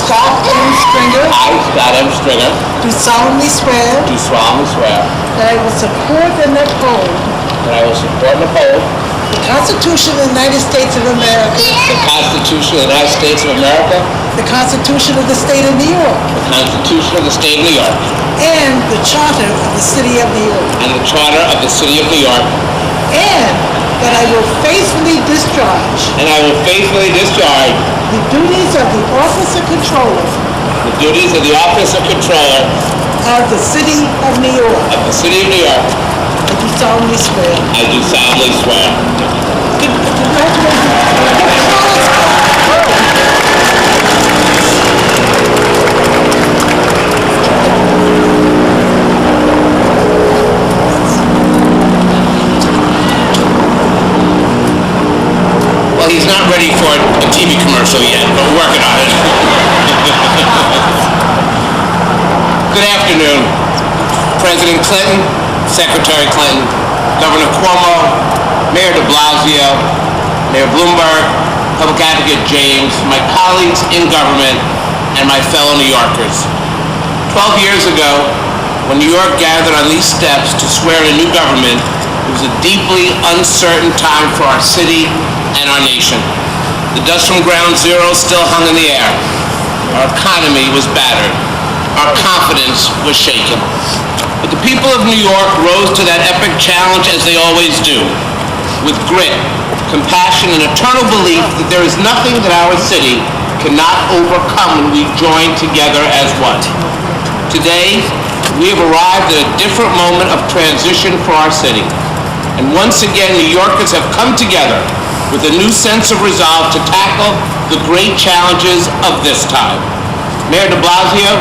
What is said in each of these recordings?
Scott M. Stringer, I, Scott M. Stringer, do solemnly swear that I will support and uphold I will support and uphold the Constitution of the United States of America, the Constitution of the United States of America, the Constitution of the State of New York, the Constitution of the State of New York, and the Charter of the City of New York, and the Charter of the City of New York, and that I will faithfully discharge the duties of the Office of Controller of the City of New York. I do solemnly swear. Well, he's not ready for a TV commercial yet, but we're working on it. Good afternoon, President Clinton, Secretary Clinton, Governor Cuomo, Mayor de Blasio, Mayor Bloomberg, Public Advocate James, my colleagues in government, and my fellow New Yorkers. 12 years ago, when New York gathered on these steps to swear in a new government, it was a deeply uncertain time for our city and our nation. The dust from ground zero still hung in the air. Our economy was battered. Our confidence was shaken. But the people of New York rose to that epic challenge as they always do, with grit, compassion, and eternal belief that there is nothing that our city cannot overcome when we join together as one. Today, we have arrived at a different moment of transition for our city. And once again, New Yorkers have come together with a new sense of resolve to tackle the great challenges of this time. Mayor de Blasio,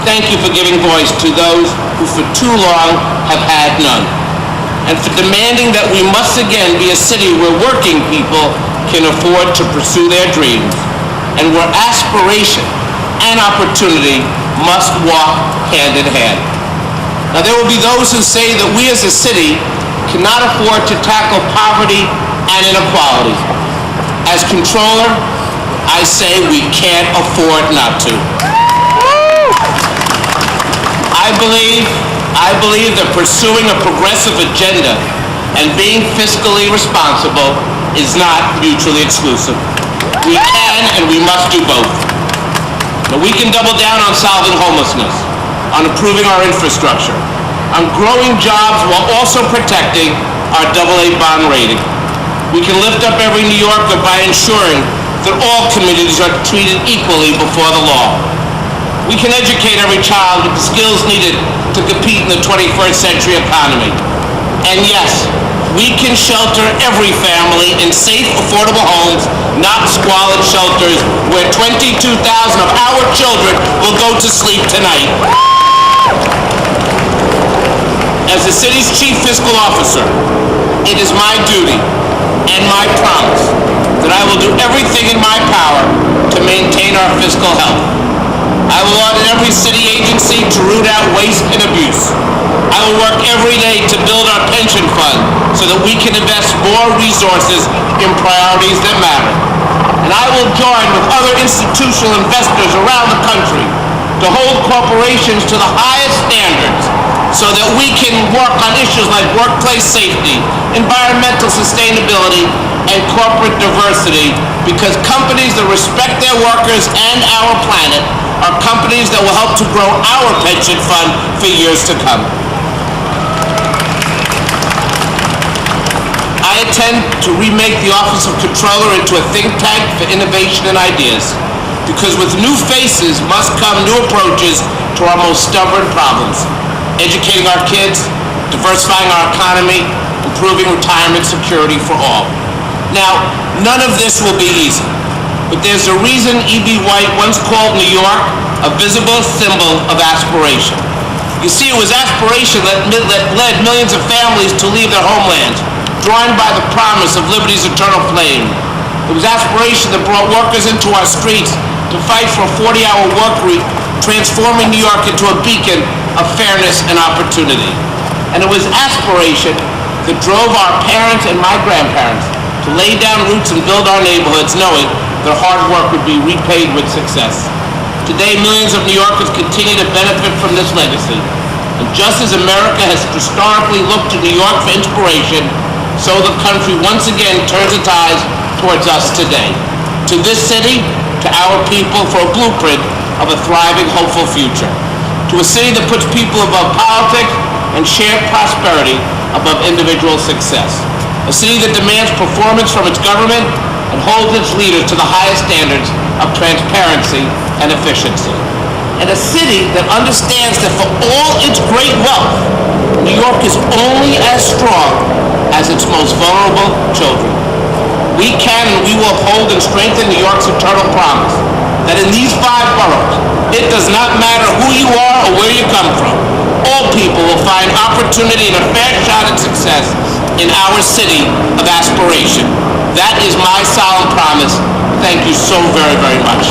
thank you for giving voice to those who for too long have had none, and for demanding that we must again be a city where working people can afford to pursue their dreams, and where aspiration and opportunity must walk hand in hand. Now, there will be those who say that we as a city cannot afford to tackle poverty and inequality. As controller, I say we can't afford not to. I believe that pursuing a progressive agenda and being fiscally responsible is not mutually exclusive. We can and we must do both. Now, we can double down on solving homelessness, on improving our infrastructure, on growing jobs while also protecting our AA bond rating. We can lift up every New Yorker by ensuring that all communities are treated equally before the law. We can educate every child with the skills needed to compete in the 21st century economy. And yes, we can shelter every family in safe, affordable homes, not squalid shelters where 22,000 of our children will go to sleep tonight. As the city's chief fiscal officer, it is my duty and my promise that I will do everything in my power to maintain our fiscal health. I will audit every city agency to root out waste and abuse. I will work every day to build our pension fund so that we can invest more resources in priorities that matter. And I will join with other institutional investors around the country to hold corporations to the highest standards so that we can work on issues like workplace safety, environmental sustainability, and corporate diversity, because companies that respect their workers and our planet are companies that will help to grow our pension fund for years to come. I intend to remake the Office of Controller into a think tank for innovation and ideas, because with new faces must come new approaches to our most stubborn problems: educating our kids, diversifying our economy, improving retirement security for all. Now, none of this will be easy, but there's a reason E.B. White once called New York a visible symbol of aspiration. You see, it was aspiration that led millions of families to leave their homelands, drawn by the promise of liberty's eternal flame. It was aspiration that brought workers into our streets to fight for a 40-hour work week, transforming New York into a beacon of fairness and opportunity. And it was aspiration that drove our parents and my grandparents to lay down roots and build our neighborhoods, knowing their hard work would be repaid with success. Today, millions of New Yorkers continue to benefit from this legacy. And just as America has historically looked to New York for inspiration, so the country once again turns its eyes towards us today. To this city, to our people, for a blueprint of a thriving, hopeful future. To a city that puts people above politics and shared prosperity above individual success. A city that demands performance from its government and holds its leaders to the highest standards of transparency and efficiency. And a city that understands that for all its great wealth, New York is only as strong as its most vulnerable children. We can and we will uphold and strengthen New York's eternal promise that in these 5 boroughs, it does not matter who you are or where you come from, all people will find opportunity and a fair shot at success in our city of aspiration. That is my solemn promise. Thank you so very, very much.